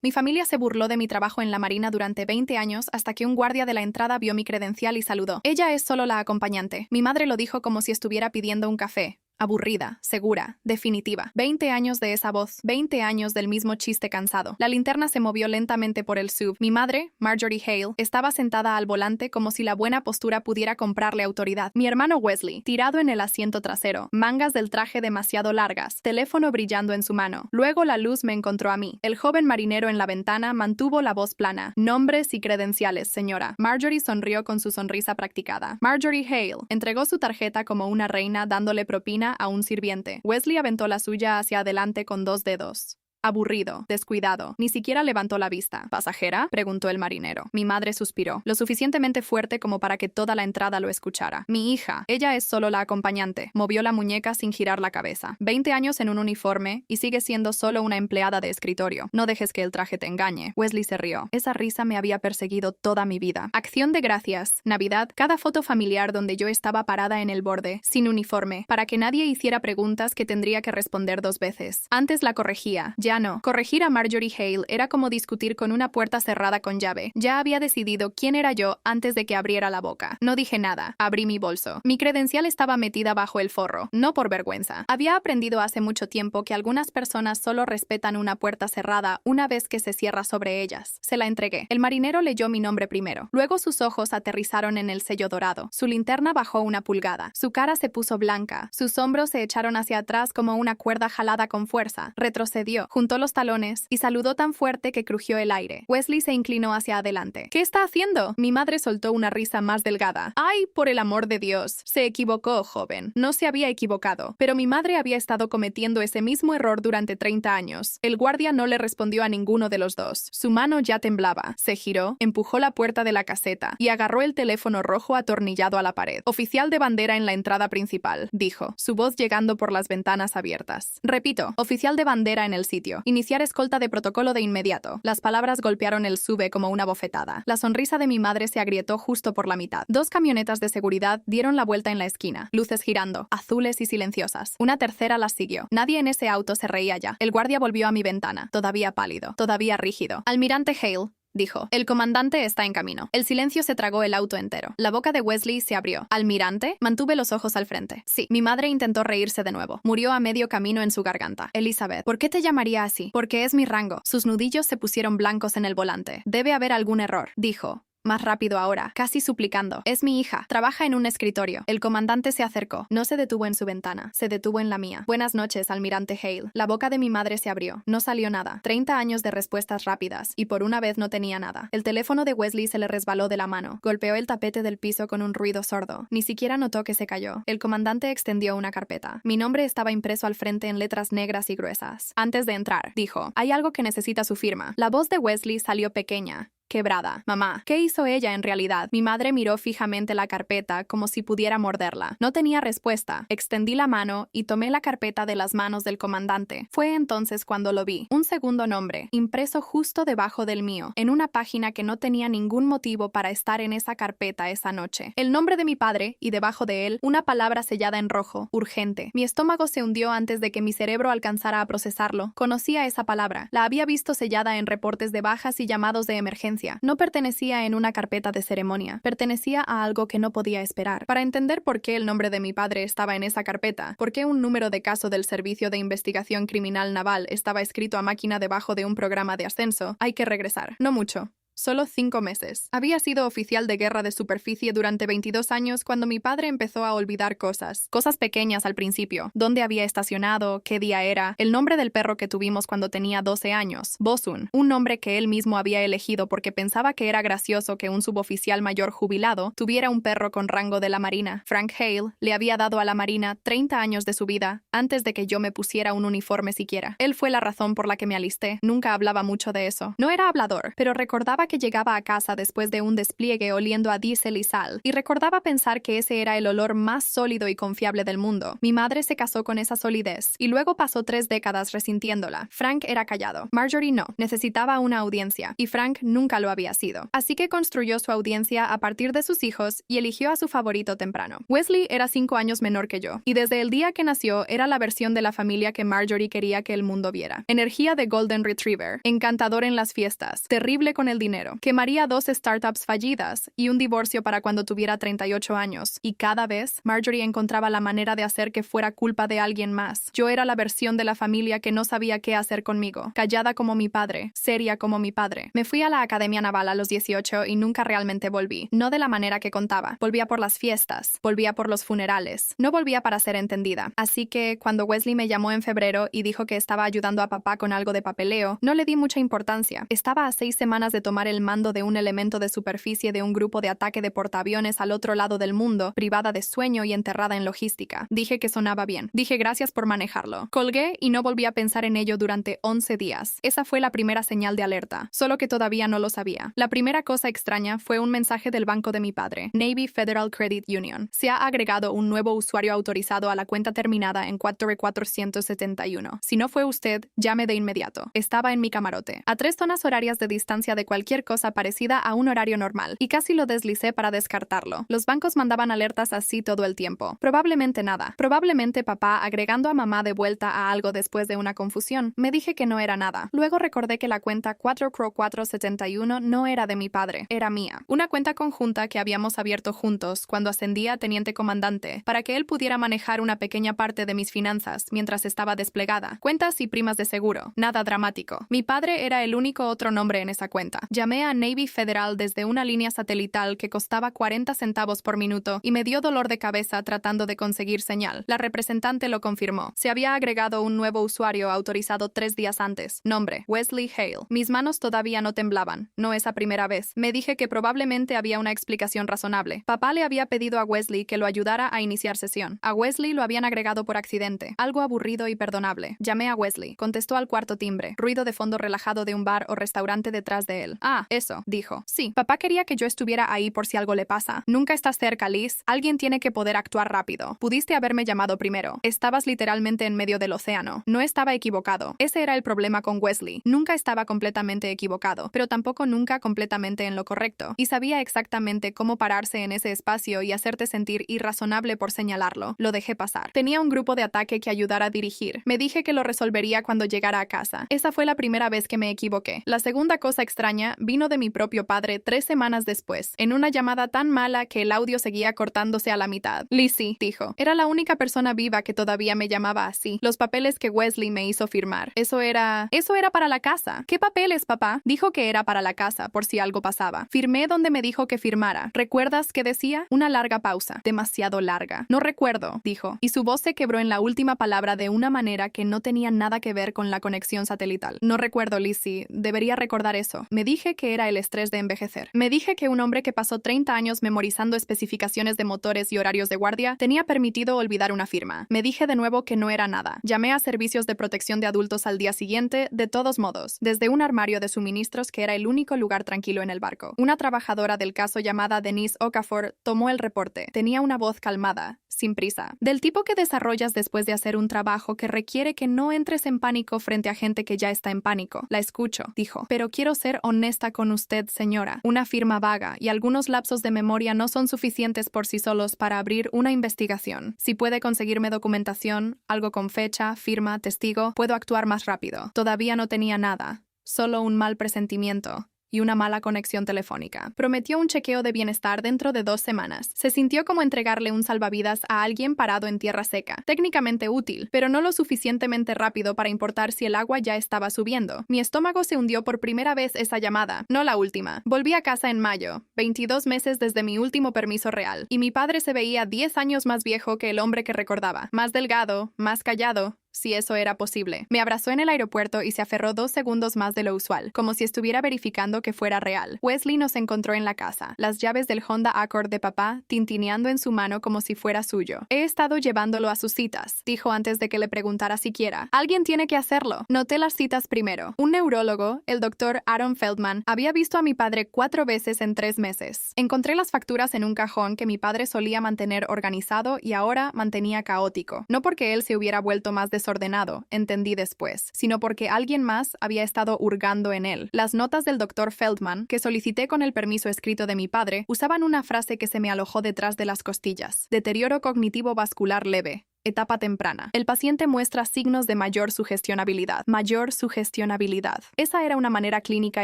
Mi familia se burló de mi trabajo en la Marina durante 20 años hasta que un guardia de la entrada vio mi credencial y saludó. Ella es solo la acompañante. Mi madre lo dijo como si estuviera pidiendo un café. Aburrida, segura, definitiva. 20 años de esa voz, 20 años del mismo chiste cansado. La linterna se movió lentamente por el SUV. Mi madre, Marjorie Hale, estaba sentada al volante como si la buena postura pudiera comprarle autoridad. Mi hermano Wesley, tirado en el asiento trasero, mangas del traje demasiado largas, teléfono brillando en su mano. Luego la luz me encontró a mí. El joven marinero en la ventana mantuvo la voz plana. Nombres y credenciales, señora. Marjorie sonrió con su sonrisa practicada. Marjorie Hale entregó su tarjeta como una reina dándole propina a un sirviente. Wesley aventó la suya hacia adelante con 2 dedos. Aburrido, descuidado, ni siquiera levantó la vista. ¿Pasajera?, preguntó el marinero. Mi madre suspiró, lo suficientemente fuerte como para que toda la entrada lo escuchara. Mi hija, ella es solo la acompañante. Movió la muñeca sin girar la cabeza. 20 años en un uniforme y sigue siendo solo una empleada de escritorio. No dejes que el traje te engañe. Wesley se rió. Esa risa me había perseguido toda mi vida. Acción de gracias. Navidad, cada foto familiar donde yo estaba parada en el borde, sin uniforme, para que nadie hiciera preguntas que tendría que responder 2 veces. Antes la corregía. Ya no. Corregir a Marjorie Hale era como discutir con una puerta cerrada con llave. Ya había decidido quién era yo antes de que abriera la boca. No dije nada. Abrí mi bolso. Mi credencial estaba metida bajo el forro, no por vergüenza. Había aprendido hace mucho tiempo que algunas personas solo respetan una puerta cerrada una vez que se cierra sobre ellas. Se la entregué. El marinero leyó mi nombre primero. Luego sus ojos aterrizaron en el sello dorado. Su linterna bajó 1 pulgada. Su cara se puso blanca. Sus hombros se echaron hacia atrás como una cuerda jalada con fuerza. Retrocedió. Juntó los talones y saludó tan fuerte que crujió el aire. Wesley se inclinó hacia adelante. ¿Qué está haciendo? Mi madre soltó una risa más delgada. ¡Ay, por el amor de Dios! Se equivocó, joven. No se había equivocado, pero mi madre había estado cometiendo ese mismo error durante 30 años. El guardia no le respondió a ninguno de los dos. Su mano ya temblaba. Se giró, empujó la puerta de la caseta y agarró el teléfono rojo atornillado a la pared. Oficial de bandera en la entrada principal, dijo, su voz llegando por las ventanas abiertas. Repito, oficial de bandera en el sitio. Iniciar escolta de protocolo de inmediato. Las palabras golpearon el SUV como una bofetada. La sonrisa de mi madre se agrietó justo por la mitad. 2 camionetas de seguridad dieron la vuelta en la esquina, luces girando, azules y silenciosas. Una tercera las siguió. Nadie en ese auto se reía ya. El guardia volvió a mi ventana, todavía pálido, todavía rígido. Almirante Hale, dijo. El comandante está en camino. El silencio se tragó el auto entero. La boca de Wesley se abrió. ¿Almirante? Mantuve los ojos al frente. Sí. Mi madre intentó reírse de nuevo. Murió a medio camino en su garganta. Elizabeth, ¿por qué te llamaría así? Porque es mi rango. Sus nudillos se pusieron blancos en el volante. Debe haber algún error, dijo. Más rápido ahora, casi suplicando. Es mi hija. Trabaja en un escritorio. El comandante se acercó. No se detuvo en su ventana. Se detuvo en la mía. Buenas noches, almirante Hale. La boca de mi madre se abrió. No salió nada. 30 años de respuestas rápidas. Y por una vez no tenía nada. El teléfono de Wesley se le resbaló de la mano. Golpeó el tapete del piso con un ruido sordo. Ni siquiera notó que se cayó. El comandante extendió una carpeta. Mi nombre estaba impreso al frente en letras negras y gruesas. Antes de entrar, dijo, hay algo que necesita su firma. La voz de Wesley salió pequeña, quebrada. Mamá, ¿qué hizo ella en realidad? Mi madre miró fijamente la carpeta como si pudiera morderla. No tenía respuesta. Extendí la mano y tomé la carpeta de las manos del comandante. Fue entonces cuando lo vi. Un segundo nombre, impreso justo debajo del mío, en una página que no tenía ningún motivo para estar en esa carpeta esa noche. El nombre de mi padre y debajo de él, una palabra sellada en rojo, urgente. Mi estómago se hundió antes de que mi cerebro alcanzara a procesarlo. Conocía esa palabra. La había visto sellada en reportes de bajas y llamados de emergencia. No pertenecía en una carpeta de ceremonia, pertenecía a algo que no podía esperar. Para entender por qué el nombre de mi padre estaba en esa carpeta, por qué un número de caso del Servicio de Investigación Criminal Naval estaba escrito a máquina debajo de un programa de ascenso, hay que regresar. No mucho. Solo 5 meses. Había sido oficial de guerra de superficie durante 22 años cuando mi padre empezó a olvidar cosas. Cosas pequeñas al principio. Dónde había estacionado, qué día era, el nombre del perro que tuvimos cuando tenía 12 años, Bosun, un nombre que él mismo había elegido porque pensaba que era gracioso que un suboficial mayor jubilado tuviera un perro con rango de la Marina. Frank Hale le había dado a la Marina 30 años de su vida antes de que yo me pusiera un uniforme siquiera. Él fue la razón por la que me alisté. Nunca hablaba mucho de eso. No era hablador, pero recordaba Recordaba que llegaba a casa después de un despliegue oliendo a diésel y sal, y recordaba pensar que ese era el olor más sólido y confiable del mundo. Mi madre se casó con esa solidez, y luego pasó 3 décadas resintiéndola. Frank era callado. Marjorie no. Necesitaba una audiencia, y Frank nunca lo había sido. Así que construyó su audiencia a partir de sus hijos y eligió a su favorito temprano. Wesley era 5 años menor que yo, y desde el día que nació era la versión de la familia que Marjorie quería que el mundo viera. Energía de Golden Retriever, encantador en las fiestas, terrible con el dinero, quemaría 2 startups fallidas y un divorcio para cuando tuviera 38 años, y cada vez Marjorie encontraba la manera de hacer que fuera culpa de alguien más. Yo era la versión de la familia que no sabía qué hacer conmigo, callada como mi padre, seria como mi padre. Me fui a la Academia Naval a los 18 y nunca realmente volví, no de la manera que contaba. Volvía por las fiestas, volvía por los funerales, no volvía para ser entendida. Así que cuando Wesley me llamó en febrero y dijo que estaba ayudando a papá con algo de papeleo, no le di mucha importancia. Estaba a 6 semanas de tomar el mando de un elemento de superficie de un grupo de ataque de portaaviones al otro lado del mundo, privada de sueño y enterrada en logística. Dije que sonaba bien. Dije gracias por manejarlo. Colgué y no volví a pensar en ello durante 11 días. Esa fue la primera señal de alerta, solo que todavía no lo sabía. La primera cosa extraña fue un mensaje del banco de mi padre, Navy Federal Credit Union. Se ha agregado un nuevo usuario autorizado a la cuenta terminada en 4471. Si no fue usted, llame de inmediato. Estaba en mi camarote, a 3 zonas horarias de distancia de cualquier cosa parecida a un horario normal, y casi lo deslicé para descartarlo. Los bancos mandaban alertas así todo el tiempo. Probablemente nada. Probablemente papá agregando a mamá de vuelta a algo después de una confusión. Me dije que no era nada. Luego recordé que la cuenta 4Crow471 no era de mi padre, era mía. Una cuenta conjunta que habíamos abierto juntos cuando ascendía a teniente comandante, para que él pudiera manejar una pequeña parte de mis finanzas mientras estaba desplegada. Cuentas y primas de seguro. Nada dramático. Mi padre era el único otro nombre en esa cuenta. Llamé a Navy Federal desde una línea satelital que costaba 40 centavos por minuto y me dio dolor de cabeza tratando de conseguir señal. La representante lo confirmó. Se había agregado un nuevo usuario autorizado 3 días antes. Nombre: Wesley Hale. Mis manos todavía no temblaban. No esa primera vez. Me dije que probablemente había una explicación razonable. Papá le había pedido a Wesley que lo ayudara a iniciar sesión. A Wesley lo habían agregado por accidente. Algo aburrido y perdonable. Llamé a Wesley. Contestó al cuarto timbre. Ruido de fondo relajado de un bar o restaurante detrás de él. Ah, eso, dijo. Sí, papá quería que yo estuviera ahí por si algo le pasa. Nunca estás cerca, Liz. Alguien tiene que poder actuar rápido. Pudiste haberme llamado primero. Estabas literalmente en medio del océano. No estaba equivocado. Ese era el problema con Wesley. Nunca estaba completamente equivocado, pero tampoco nunca completamente en lo correcto. Y sabía exactamente cómo pararse en ese espacio y hacerte sentir irrazonable por señalarlo. Lo dejé pasar. Tenía un grupo de ataque que ayudar a dirigir. Me dije que lo resolvería cuando llegara a casa. Esa fue la primera vez que me equivoqué. La segunda cosa extraña vino de mi propio padre 3 semanas después, en una llamada tan mala que el audio seguía cortándose a la mitad. Lizzie, dijo. Era la única persona viva que todavía me llamaba así. Los papeles que Wesley me hizo firmar. Eso era para la casa. ¿Qué papeles, papá? Dijo que era para la casa, por si algo pasaba. Firmé donde me dijo que firmara. ¿Recuerdas qué decía? Una larga pausa. Demasiado larga. No recuerdo, dijo. Y su voz se quebró en la última palabra de una manera que no tenía nada que ver con la conexión satelital. No recuerdo, Lizzie. Debería recordar eso. Me dije que era el estrés de envejecer. Me dije que un hombre que pasó 30 años memorizando especificaciones de motores y horarios de guardia tenía permitido olvidar una firma. Me dije de nuevo que no era nada. Llamé a servicios de protección de adultos al día siguiente, de todos modos, desde un armario de suministros que era el único lugar tranquilo en el barco. Una trabajadora del caso llamada Denise Okafor tomó el reporte. Tenía una voz calmada, sin prisa. Del tipo que desarrollas después de hacer un trabajo que requiere que no entres en pánico frente a gente que ya está en pánico. La escucho, dijo. Pero quiero ser honesta con usted, señora. Una firma vaga y algunos lapsos de memoria no son suficientes por sí solos para abrir una investigación. Si puede conseguirme documentación, algo con fecha, firma, testigo, puedo actuar más rápido. Todavía no tenía nada. Solo un mal presentimiento y una mala conexión telefónica. Prometió un chequeo de bienestar dentro de 2 semanas. Se sintió como entregarle un salvavidas a alguien parado en tierra seca. Técnicamente útil, pero no lo suficientemente rápido para importar si el agua ya estaba subiendo. Mi estómago se hundió por primera vez esa llamada, no la última. Volví a casa en mayo, 22 meses desde mi último permiso real, y mi padre se veía 10 años más viejo que el hombre que recordaba. Más delgado, más callado, si eso era posible. Me abrazó en el aeropuerto y se aferró 2 segundos más de lo usual, como si estuviera verificando que fuera real. Wesley nos encontró en la casa, las llaves del Honda Accord de papá tintineando en su mano como si fuera suyo. He estado llevándolo a sus citas, dijo antes de que le preguntara siquiera. Alguien tiene que hacerlo. Noté las citas primero. Un neurólogo, el doctor Aaron Feldman, había visto a mi padre 4 veces en 3 meses. Encontré las facturas en un cajón que mi padre solía mantener organizado y ahora mantenía caótico. No porque él se hubiera vuelto más desordenado, entendí después, sino porque alguien más había estado hurgando en él. Las notas del doctor Feldman, que solicité con el permiso escrito de mi padre, usaban una frase que se me alojó detrás de las costillas. Deterioro cognitivo vascular leve. Etapa temprana. El paciente muestra signos de mayor sugestionabilidad. Mayor sugestionabilidad. Esa era una manera clínica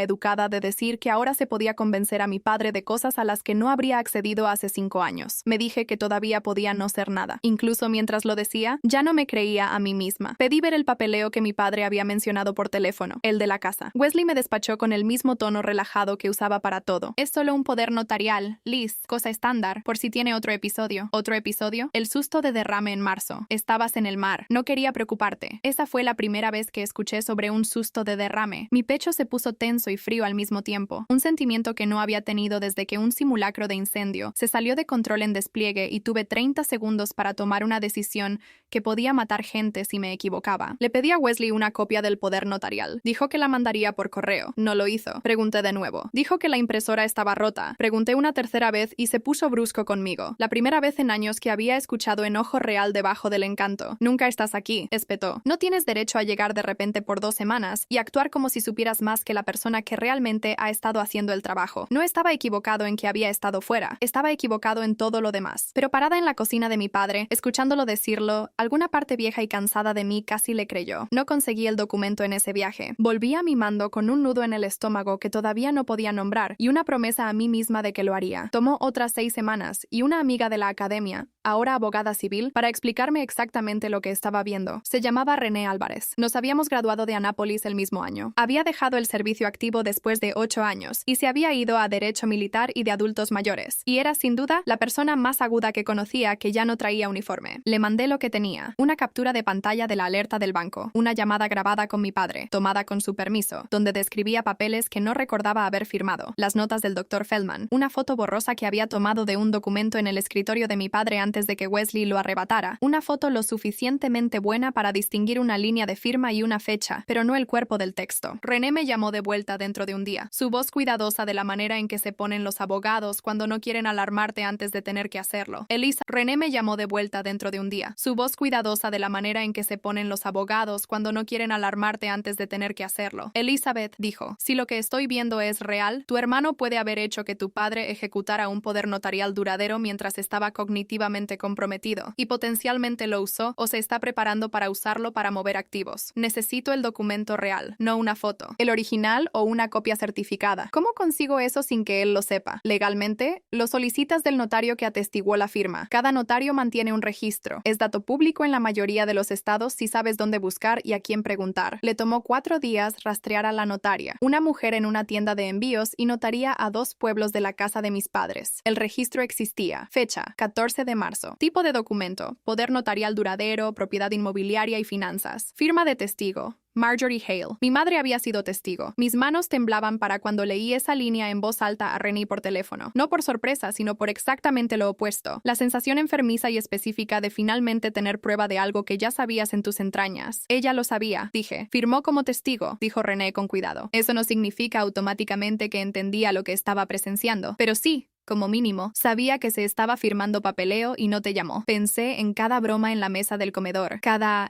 educada de decir que ahora se podía convencer a mi padre de cosas a las que no habría accedido hace 5 años. Me dije que todavía podía no ser nada. Incluso mientras lo decía, ya no me creía a mí misma. Pedí ver el papeleo que mi padre había mencionado por teléfono, el de la casa. Wesley me despachó con el mismo tono relajado que usaba para todo. Es solo un poder notarial, Liz, cosa estándar, por si tiene otro episodio. ¿Otro episodio? El susto de derrame en marzo. Estabas en el mar. No quería preocuparte. Esa fue la primera vez que escuché sobre un susto de derrame. Mi pecho se puso tenso y frío al mismo tiempo. Un sentimiento que no había tenido desde que un simulacro de incendio se salió de control en despliegue y tuve 30 segundos para tomar una decisión que podía matar gente si me equivocaba. Le pedí a Wesley una copia del poder notarial. Dijo que la mandaría por correo. No lo hizo. Pregunté de nuevo. Dijo que la impresora estaba rota. Pregunté una tercera vez y se puso brusco conmigo. La primera vez en años que había escuchado enojo real debajo del encanto. Nunca estás aquí, espetó. No tienes derecho a llegar de repente por 2 semanas y actuar como si supieras más que la persona que realmente ha estado haciendo el trabajo. No estaba equivocado en que había estado fuera. Estaba equivocado en todo lo demás. Pero parada en la cocina de mi padre, escuchándolo decirlo, alguna parte vieja y cansada de mí casi le creyó. No conseguí el documento en ese viaje. Volví a mi mando con un nudo en el estómago que todavía no podía nombrar y una promesa a mí misma de que lo haría. Tomó otras 6 semanas y una amiga de la academia, ahora abogada civil, para explicarme exactamente lo que estaba viendo. Se llamaba René Álvarez. Nos habíamos graduado de Anápolis el mismo año. Había dejado el servicio activo después de 8 años y se había ido a Derecho Militar y de Adultos Mayores. Y era, sin duda, la persona más aguda que conocía que ya no traía uniforme. Le mandé lo que tenía. Una captura de pantalla de la alerta del banco. Una llamada grabada con mi padre, tomada con su permiso, donde describía papeles que no recordaba haber firmado. Las notas del Dr. Feldman. Una foto borrosa que había tomado de un documento en el escritorio de mi padre antes de que Wesley lo arrebatara. Una foto lo suficientemente buena para distinguir una línea de firma y una fecha, pero no el cuerpo del texto. René me llamó de vuelta dentro de un día. Su voz cuidadosa de la manera en que se ponen los abogados cuando no quieren alarmarte antes de tener que hacerlo. René me llamó de vuelta dentro de un día. Su voz cuidadosa de la manera en que se ponen los abogados cuando no quieren alarmarte antes de tener que hacerlo. Elizabeth dijo, si lo que estoy viendo es real, tu hermano puede haber hecho que tu padre ejecutara un poder notarial duradero mientras estaba cognitivamente comprometido, y potencialmente lo usó o se está preparando para usarlo para mover activos. Necesito el documento real, no una foto. El original o una copia certificada. ¿Cómo consigo eso sin que él lo sepa? Legalmente, lo solicitas del notario que atestiguó la firma. Cada notario mantiene un registro. Es dato público en la mayoría de los estados si sabes dónde buscar y a quién preguntar. Le tomó 4 días rastrear a la notaria, una mujer en una tienda de envíos y notaría a 2 pueblos de la casa de mis padres. El registro existía. Fecha, 14 de marzo. Tipo de documento, poder notarial duradero, propiedad inmobiliaria y finanzas. Firma de testigo. Marjorie Hale. Mi madre había sido testigo. Mis manos temblaban para cuando leí esa línea en voz alta a René por teléfono. No por sorpresa, sino por exactamente lo opuesto. La sensación enfermiza y específica de finalmente tener prueba de algo que ya sabías en tus entrañas. Ella lo sabía, dije. Firmó como testigo, dijo René con cuidado. Eso no significa automáticamente que entendía lo que estaba presenciando, pero sí. Como mínimo, sabía que se estaba firmando papeleo y no te llamó. Pensé en cada broma en la mesa del comedor.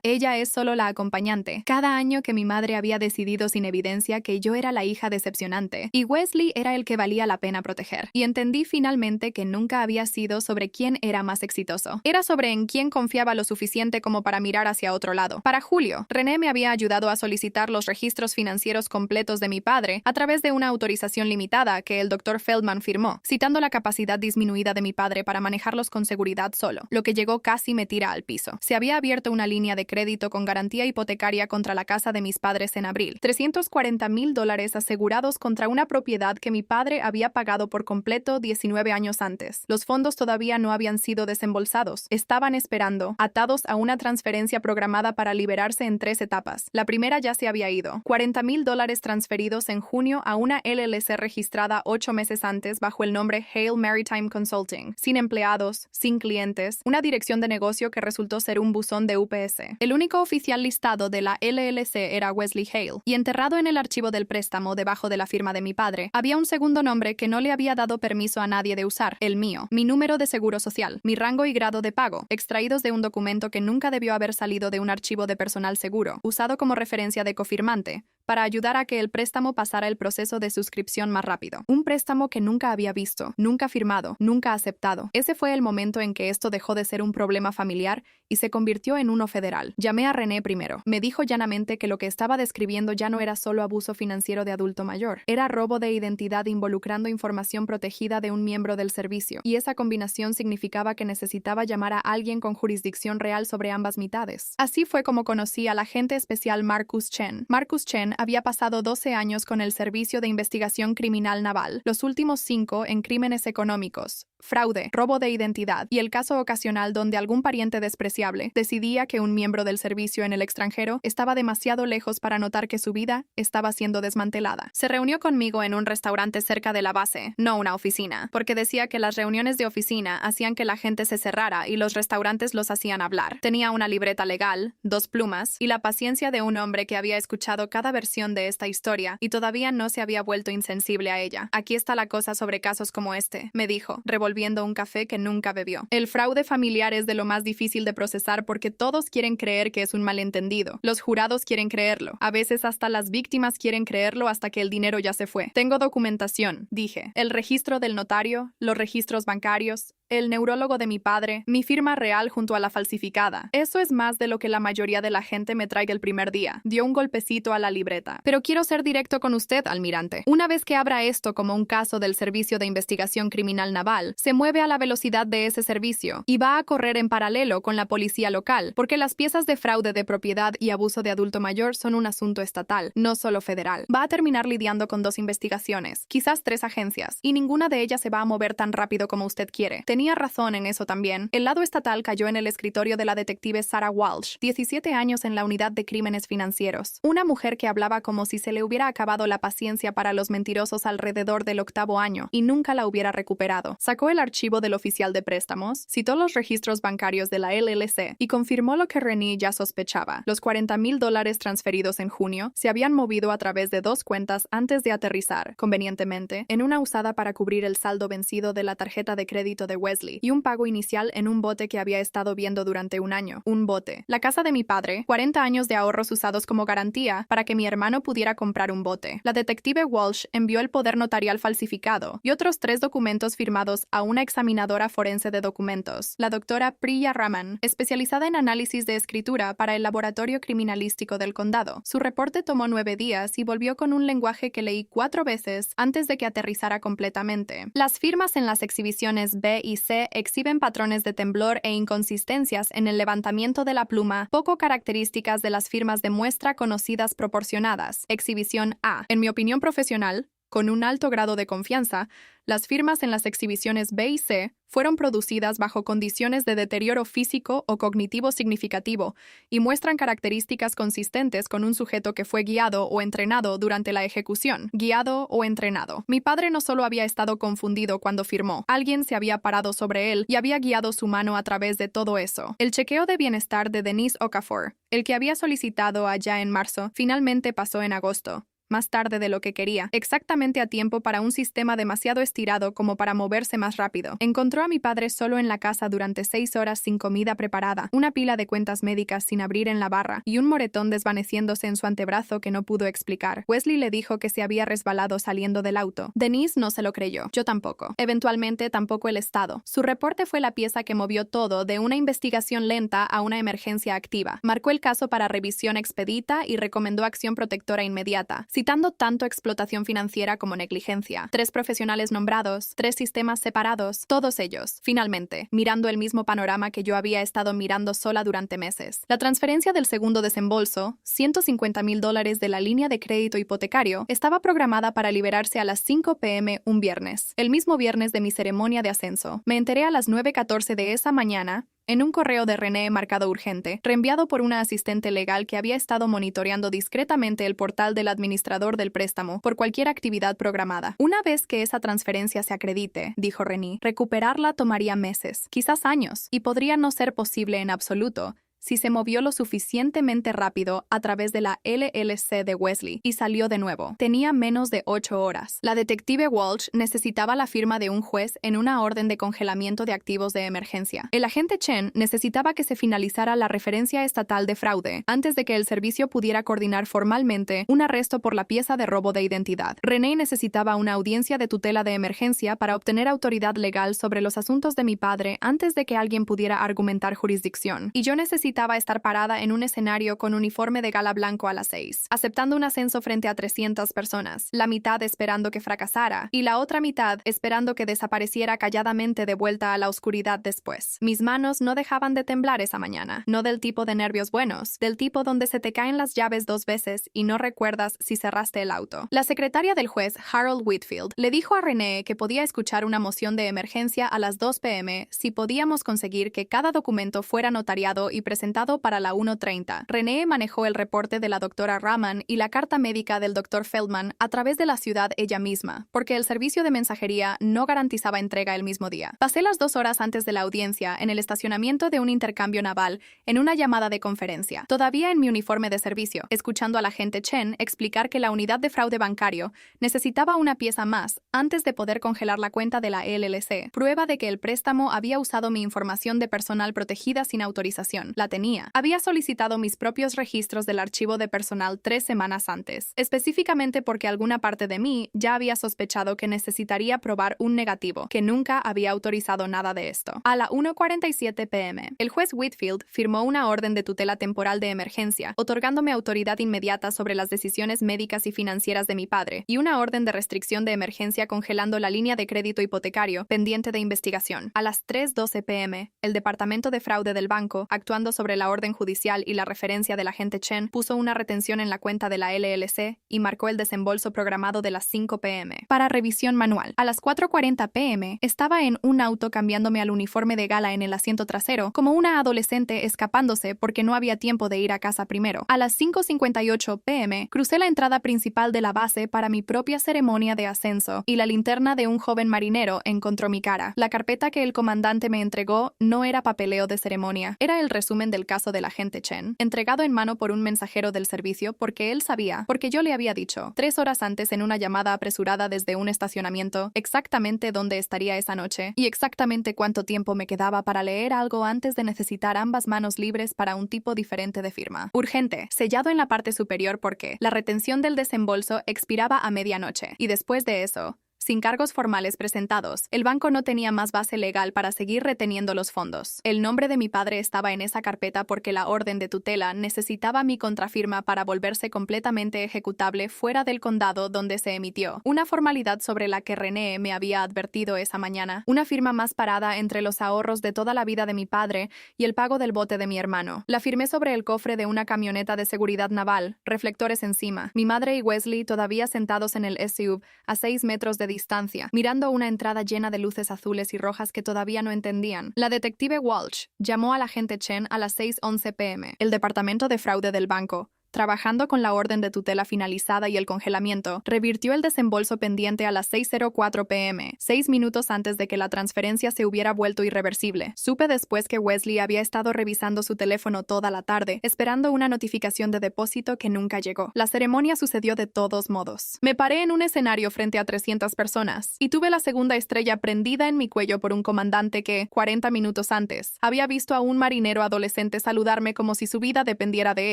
Ella es solo la acompañante. Cada año que mi madre había decidido sin evidencia que yo era la hija decepcionante. Y Wesley era el que valía la pena proteger. Y entendí finalmente que nunca había sido sobre quién era más exitoso. Era sobre en quién confiaba lo suficiente como para mirar hacia otro lado. Para julio, René me había ayudado a solicitar los registros financieros completos de mi padre a través de una autorización limitada que el Dr. Feldman firmó, citando la capacidad disminuida de mi padre para manejarlos con seguridad solo, lo que llegó casi me tira al piso. Se había abierto una línea de crédito con garantía hipotecaria contra la casa de mis padres en abril. $340,000 asegurados contra una propiedad que mi padre había pagado por completo 19 años antes. Los fondos todavía no habían sido desembolsados. Estaban esperando, atados a una transferencia programada para liberarse en 3 etapas. La primera ya se había ido. $40,000 transferidos en junio a una LLC registrada 8 meses antes bajo el nombre Hale Maritime Consulting, sin empleados, sin clientes, una dirección de negocio que resultó ser un buzón de UPS. El único oficial listado de la LLC era Wesley Hale, y enterrado en el archivo del préstamo debajo de la firma de mi padre, había un segundo nombre que no le había dado permiso a nadie de usar, el mío, mi número de seguro social, mi rango y grado de pago, extraídos de un documento que nunca debió haber salido de un archivo de personal seguro, usado como referencia de cofirmante, para ayudar a que el préstamo pasara el proceso de suscripción más rápido. Un préstamo que nunca había visto, nunca firmado, nunca aceptado. Ese fue el momento en que esto dejó de ser un problema familiar y se convirtió en uno federal. Llamé a René primero. Me dijo llanamente que lo que estaba describiendo ya no era solo abuso financiero de adulto mayor. Era robo de identidad involucrando información protegida de un miembro del servicio. Y esa combinación significaba que necesitaba llamar a alguien con jurisdicción real sobre ambas mitades. Así fue como conocí al agente especial Marcus Chen. Marcus Chen había pasado 12 años con el Servicio de Investigación Criminal Naval, los últimos 5 en crímenes económicos, fraude, robo de identidad y el caso ocasional donde algún pariente despreciable decidía que un miembro del servicio en el extranjero estaba demasiado lejos para notar que su vida estaba siendo desmantelada. Se reunió conmigo en un restaurante cerca de la base, no una oficina, porque decía que las reuniones de oficina hacían que la gente se cerrara y los restaurantes los hacían hablar. Tenía una libreta legal, 2 plumas y la paciencia de un hombre que había escuchado cada versión de esta historia y todavía no se había vuelto insensible a ella. Aquí está la cosa sobre casos como este, me dijo, revolviendo un café que nunca bebió. El fraude familiar es de lo más difícil de procesar porque todos quieren creer que es un malentendido. Los jurados quieren creerlo. A veces hasta las víctimas quieren creerlo hasta que el dinero ya se fue. Tengo documentación, dije. El registro del notario, los registros bancarios, el neurólogo de mi padre, mi firma real junto a la falsificada. Eso es más de lo que la mayoría de la gente me traiga el primer día. Dio un golpecito a la libreta. Pero quiero ser directo con usted, almirante. Una vez que abra esto como un caso del Servicio de Investigación Criminal Naval, se mueve a la velocidad de ese servicio y va a correr en paralelo con la policía local, porque las piezas de fraude de propiedad y abuso de adulto mayor son un asunto estatal, no solo federal. Va a terminar lidiando con 2 investigaciones, quizás 3 agencias, y ninguna de ellas se va a mover tan rápido como usted quiere. Tenía razón en eso también. El lado estatal cayó en el escritorio de la detective Sarah Walsh, 17 años en la unidad de crímenes financieros. Una mujer que hablaba como si se le hubiera acabado la paciencia para los mentirosos alrededor del 8º año y nunca la hubiera recuperado. Sacó el archivo del oficial de préstamos, citó los registros bancarios de la LLC y confirmó lo que René ya sospechaba. Los $40,000 transferidos en junio se habían movido a través de 2 cuentas antes de aterrizar, convenientemente, en una usada para cubrir el saldo vencido de la tarjeta de crédito de Wesley y un pago inicial en un bote que había estado viendo durante un año. Un bote. La casa de mi padre, 40 años de ahorros usados como garantía para que mi hermano pudiera comprar un bote. La detective Walsh envió el poder notarial falsificado y otros 3 documentos firmados a una examinadora forense de documentos, la doctora Priya Raman, especializada en análisis de escritura para el Laboratorio Criminalístico del Condado. Su reporte tomó 9 días y volvió con un lenguaje que leí 4 veces antes de que aterrizara completamente. Las firmas en las exhibiciones B y C exhiben patrones de temblor e inconsistencias en el levantamiento de la pluma, poco características de las firmas de muestra conocidas proporcionadas. Exhibición A. En mi opinión profesional, con un alto grado de confianza, las firmas en las exhibiciones B y C fueron producidas bajo condiciones de deterioro físico o cognitivo significativo y muestran características consistentes con un sujeto que fue guiado o entrenado durante la ejecución. Guiado o entrenado. Mi padre no solo había estado confundido cuando firmó, alguien se había parado sobre él y había guiado su mano a través de todo eso. El chequeo de bienestar de Denise Okafor, el que había solicitado allá en marzo, finalmente pasó en agosto. Más tarde de lo que quería, exactamente a tiempo para un sistema demasiado estirado como para moverse más rápido. Encontró a mi padre solo en la casa durante 6 horas sin comida preparada, una pila de cuentas médicas sin abrir en la barra y un moretón desvaneciéndose en su antebrazo que no pudo explicar. Wesley le dijo que se había resbalado saliendo del auto. Denise no se lo creyó. Yo tampoco. Eventualmente, tampoco el Estado. Su reporte fue la pieza que movió todo de una investigación lenta a una emergencia activa. Marcó el caso para revisión expedita y recomendó acción protectora inmediata. citando tanto explotación financiera como negligencia. 3 profesionales nombrados, 3 sistemas separados, todos ellos, finalmente, mirando el mismo panorama que yo había estado mirando sola durante meses. La transferencia del segundo desembolso, $150,000 de la línea de crédito hipotecario, estaba programada para liberarse a las 5 p.m. un viernes, el mismo viernes de mi ceremonia de ascenso. Me enteré a las 9:14 de esa mañana en un correo de René marcado urgente, reenviado por una asistente legal que había estado monitoreando discretamente el portal del administrador del préstamo por cualquier actividad programada. Una vez que esa transferencia se acredite, dijo René, recuperarla tomaría meses, quizás años, y podría no ser posible en absoluto si se movió lo suficientemente rápido a través de la LLC de Wesley y salió de nuevo. Tenía menos de 8 horas. La detective Walsh necesitaba la firma de un juez en una orden de congelamiento de activos de emergencia. El agente Chen necesitaba que se finalizara la referencia estatal de fraude antes de que el servicio pudiera coordinar formalmente un arresto por la pieza de robo de identidad. René necesitaba una audiencia de tutela de emergencia para obtener autoridad legal sobre los asuntos de mi padre antes de que alguien pudiera argumentar jurisdicción. Y yo necesitaba estar parada en un escenario con uniforme de gala blanco a las 6, aceptando un ascenso frente a 300 personas, la mitad esperando que fracasara y la otra mitad esperando que desapareciera calladamente de vuelta a la oscuridad después. Mis manos no dejaban de temblar esa mañana, no del tipo de nervios buenos, del tipo donde se te caen las llaves 2 veces y no recuerdas si cerraste el auto. La secretaria del juez, Harold Whitfield, le dijo a René que podía escuchar una moción de emergencia a las 2 p.m. si podíamos conseguir que cada documento fuera notariado y presentado para la 1:30. René manejó el reporte de la doctora Rahman y la carta médica del Dr. Feldman a través de la ciudad ella misma, porque el servicio de mensajería no garantizaba entrega el mismo día. Pasé las 2 horas antes de la audiencia en el estacionamiento de un intercambio naval en una llamada de conferencia, todavía en mi uniforme de servicio, escuchando al agente Chen explicar que la unidad de fraude bancario necesitaba una pieza más antes de poder congelar la cuenta de la LLC, prueba de que el préstamo había usado mi información de personal protegida sin autorización. La tenía. Había solicitado mis propios registros del archivo de personal 3 semanas antes, específicamente porque alguna parte de mí ya había sospechado que necesitaría probar un negativo, que nunca había autorizado nada de esto. A la 1:47 p.m., el juez Whitfield firmó una orden de tutela temporal de emergencia, otorgándome autoridad inmediata sobre las decisiones médicas y financieras de mi padre, y una orden de restricción de emergencia congelando la línea de crédito hipotecario pendiente de investigación. A las 3:12 p.m., el Departamento de Fraude del banco, actuando sobre la orden judicial y la referencia del agente Chen, puso una retención en la cuenta de la LLC y marcó el desembolso programado de las 5 p.m. para revisión manual. A las 4:40 p.m. estaba en un auto cambiándome al uniforme de gala en el asiento trasero, como una adolescente escapándose porque no había tiempo de ir a casa primero. A las 5:58 p.m. crucé la entrada principal de la base para mi propia ceremonia de ascenso y la linterna de un joven marinero encontró mi cara. La carpeta que el comandante me entregó no era papeleo de ceremonia, era el resumen del caso del agente Chen, entregado en mano por un mensajero del servicio porque él sabía, porque yo le había dicho, 3 horas antes en una llamada apresurada desde un estacionamiento, exactamente dónde estaría esa noche y exactamente cuánto tiempo me quedaba para leer algo antes de necesitar ambas manos libres para un tipo diferente de firma. Urgente, sellado en la parte superior porque la retención del desembolso expiraba a medianoche, y después de eso, sin cargos formales presentados, el banco no tenía más base legal para seguir reteniendo los fondos. El nombre de mi padre estaba en esa carpeta porque la orden de tutela necesitaba mi contrafirma para volverse completamente ejecutable fuera del condado donde se emitió. Una formalidad sobre la que René me había advertido esa mañana. Una firma más parada entre los ahorros de toda la vida de mi padre y el pago del bote de mi hermano. La firmé sobre el cofre de una camioneta de seguridad naval, reflectores encima. Mi madre y Wesley todavía sentados en el SUV a 6 metros de distancia, mirando una entrada llena de luces azules y rojas que todavía no entendían. La detective Walsh llamó al agente Chen a las 6:11 p.m. El departamento de fraude del banco, trabajando con la orden de tutela finalizada y el congelamiento, revirtió el desembolso pendiente a las 6:04 p.m., 6 minutos antes de que la transferencia se hubiera vuelto irreversible. Supe después que Wesley había estado revisando su teléfono toda la tarde, esperando una notificación de depósito que nunca llegó. La ceremonia sucedió de todos modos. Me paré en un escenario frente a 300 personas, y tuve la segunda estrella prendida en mi cuello por un comandante que, 40 minutos antes, había visto a un marinero adolescente saludarme como si su vida dependiera de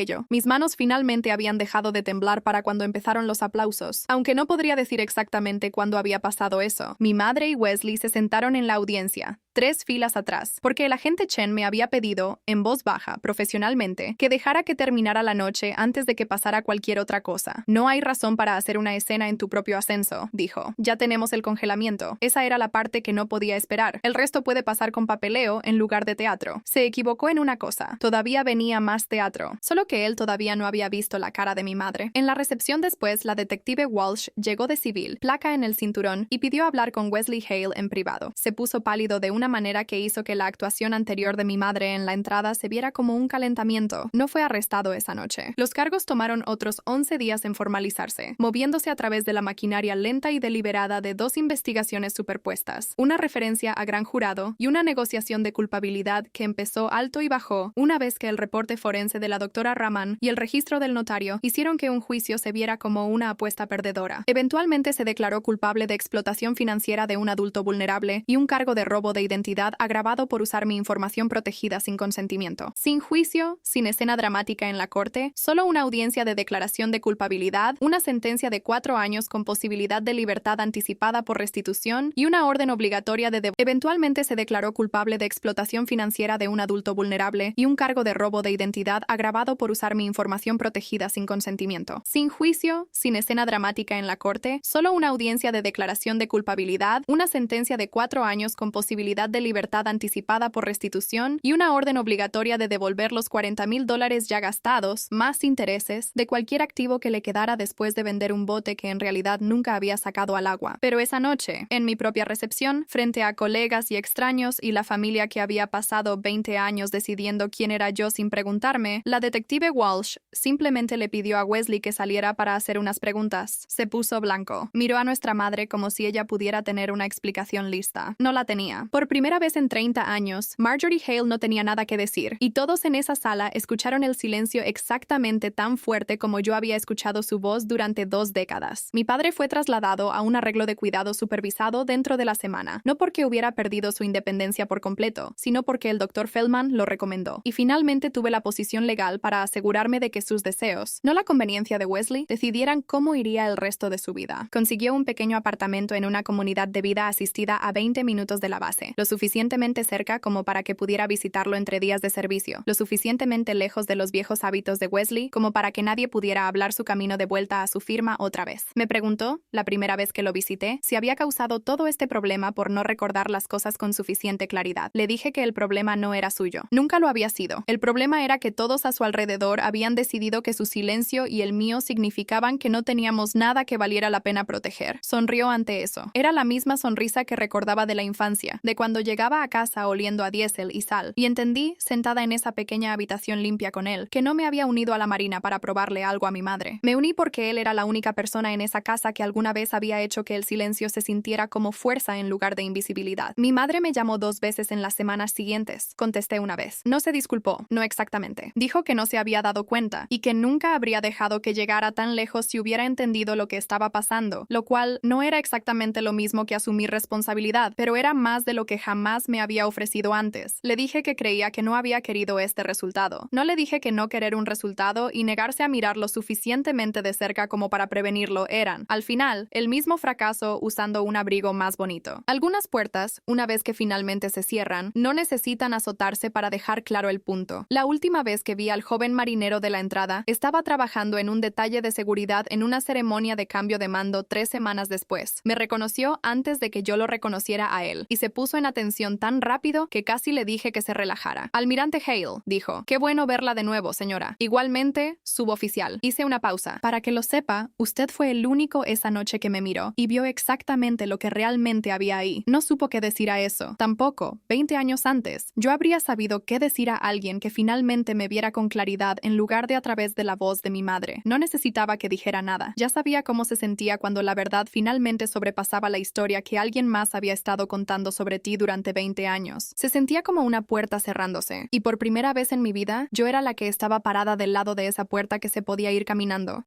ello. Mis manos finalmente finalmente habían dejado de temblar para cuando empezaron los aplausos. Aunque no podría decir exactamente cuándo había pasado eso, mi madre y Wesley se sentaron en la audiencia, 3 filas atrás, porque el agente Chen me había pedido, en voz baja, profesionalmente, que dejara que terminara la noche antes de que pasara cualquier otra cosa. No hay razón para hacer una escena en tu propio ascenso, dijo. Ya tenemos el congelamiento. Esa era la parte que no podía esperar. El resto puede pasar con papeleo en lugar de teatro. Se equivocó en una cosa. Todavía venía más teatro. Solo que él todavía no había visto la cara de mi madre. En la recepción después, la detective Walsh llegó de civil, placa en el cinturón, y pidió hablar con Wesley Hale en privado. Se puso pálido de una manera que hizo que la actuación anterior de mi madre en la entrada se viera como un calentamiento. No fue arrestado esa noche. Los cargos tomaron otros 11 días en formalizarse, moviéndose a través de la maquinaria lenta y deliberada de 2 investigaciones superpuestas, una referencia a gran jurado y una negociación de culpabilidad que empezó alto y bajó una vez que el reporte forense de la doctora Raman y el registro del notario hicieron que un juicio se viera como una apuesta perdedora. Eventualmente se declaró culpable de explotación financiera de un adulto vulnerable y un cargo de robo de identidad agravado por usar mi información protegida sin consentimiento. Sin juicio, sin escena dramática en la corte, solo una audiencia de declaración de culpabilidad, una sentencia de 4 años con posibilidad de libertad anticipada por restitución y una orden obligatoria de Eventualmente se declaró culpable de explotación financiera de un adulto vulnerable y un cargo de robo de identidad agravado por usar mi información protegida sin consentimiento. Sin juicio, sin escena dramática en la corte, solo una audiencia de declaración de culpabilidad, una sentencia de 4 años con posibilidad de libertad anticipada por restitución y una orden obligatoria de devolver los $40,000 ya gastados, más intereses, de cualquier activo que le quedara después de vender un bote que en realidad nunca había sacado al agua. Pero esa noche, en mi propia recepción, frente a colegas y extraños y la familia que había pasado 20 años decidiendo quién era yo sin preguntarme, la detective Walsh simplemente le pidió a Wesley que saliera para hacer unas preguntas. Se puso blanco. Miró a nuestra madre como si ella pudiera tener una explicación lista. No la tenía. Por primera vez en 30 años, Marjorie Hale no tenía nada que decir, y todos en esa sala escucharon el silencio exactamente tan fuerte como yo había escuchado su voz durante 2 décadas. Mi padre fue trasladado a un arreglo de cuidado supervisado dentro de la semana, no porque hubiera perdido su independencia por completo, sino porque el Dr. Feldman lo recomendó. Y finalmente tuve la posición legal para asegurarme de que sus deseos, no la conveniencia de Wesley, decidieran cómo iría el resto de su vida. Consiguió un pequeño apartamento en una comunidad de vida asistida a 20 minutos de la base, lo suficientemente cerca como para que pudiera visitarlo entre días de servicio, lo suficientemente lejos de los viejos hábitos de Wesley como para que nadie pudiera hablar su camino de vuelta a su firma otra vez. Me preguntó, la primera vez que lo visité, si había causado todo este problema por no recordar las cosas con suficiente claridad. Le dije que el problema no era suyo. Nunca lo había sido. El problema era que todos a su alrededor habían decidido que su silencio y el mío significaban que no teníamos nada que valiera la pena proteger. Sonrió ante eso. Era la misma sonrisa que recordaba de la infancia, de cuando llegaba a casa oliendo a diésel y sal, y entendí, sentada en esa pequeña habitación limpia con él, que no me había unido a la marina para probarle algo a mi madre. Me uní porque él era la única persona en esa casa que alguna vez había hecho que el silencio se sintiera como fuerza en lugar de invisibilidad. Mi madre me llamó 2 veces en las semanas siguientes. Contesté una vez. No se disculpó, no exactamente. Dijo que no se había dado cuenta y que nunca habría dejado que llegara tan lejos si hubiera entendido lo que estaba pasando, lo cual no era exactamente lo mismo que asumir responsabilidad, pero era más de lo que jamás me había ofrecido antes. Le dije que creía que no había querido este resultado. No le dije que no querer un resultado y negarse a mirarlo suficientemente de cerca como para prevenirlo eran, al final, el mismo fracaso usando un abrigo más bonito. Algunas puertas, una vez que finalmente se cierran, no necesitan azotarse para dejar claro el punto. La última vez que vi al joven marinero de la entrada, estaba trabajando en un detalle de seguridad en una ceremonia de cambio de mando 3 semanas después. Me reconoció antes de que yo lo reconociera a él, y se puso en atención tan rápido que casi le dije que se relajara. Almirante Hale, dijo. Qué bueno verla de nuevo, señora. Igualmente, suboficial. Hice una pausa. Para que lo sepa, usted fue el único esa noche que me miró y vio exactamente lo que realmente había ahí. No supo qué decir a eso. Tampoco, 20 años antes, yo habría sabido qué decir a alguien que finalmente me viera con claridad en lugar de a través de la voz de mi madre. No necesitaba que dijera nada. Ya sabía cómo se sentía cuando la verdad finalmente sobrepasaba la historia que alguien más había estado contando sobre ti durante 20 años. Se sentía como una puerta cerrándose, y por primera vez en mi vida, yo era la que estaba parada del lado de esa puerta que se podía ir caminando.